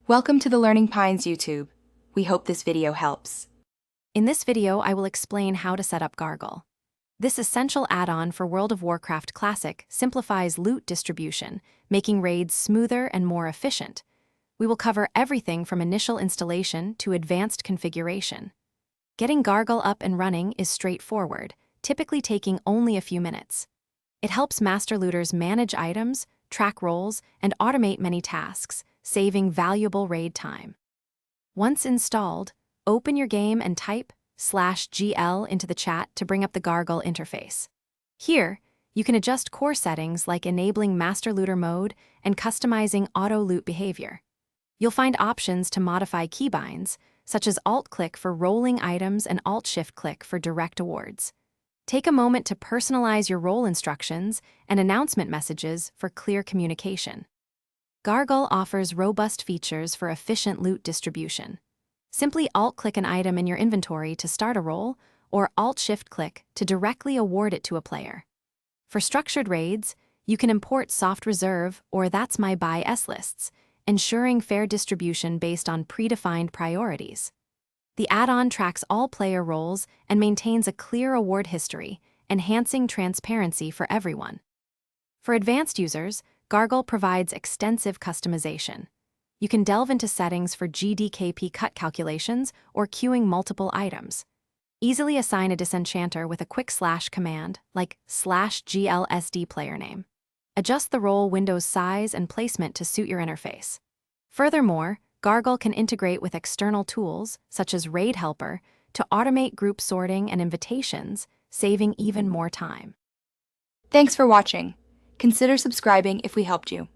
Welcome to the Learning Pines YouTube. We hope this video helps. In this video, I will explain how to set up Gargul. This essential add-on for World of Warcraft Classic simplifies loot distribution, making raids smoother and more efficient. We will cover everything from initial installation to advanced configuration. Getting Gargul up and running is straightforward, typically taking only a few minutes. It helps master looters manage items, track roles, and automate many tasks, saving valuable raid time. Once installed, open your game and type /GL into the chat to bring up the Gargul interface. Here, you can adjust core settings like enabling Master Looter mode and customizing auto-loot behavior. You'll find options to modify keybinds, such as Alt-click for rolling items and Alt-Shift-click for direct awards. Take a moment to personalize your role instructions and announcement messages for clear communication. Gargul offers robust features for efficient loot distribution. Simply Alt-click an item in your inventory to start a role, or Alt-Shift-click to directly award it to a player. For structured raids, you can import soft reserve or That's My Buy S-lists, ensuring fair distribution based on predefined priorities. The add-on tracks all player roles and maintains a clear award history, enhancing transparency for everyone. For advanced users, Gargul provides extensive customization. You can delve into settings for GDKP cut calculations or queuing multiple items. Easily assign a disenchanter with a quick / command, like /GLSD player name. Adjust the role window's size and placement to suit your interface. Furthermore, Gargul can integrate with external tools, such as Raid Helper, to automate group sorting and invitations, saving even more time. Thanks for watching. Consider subscribing if we helped you.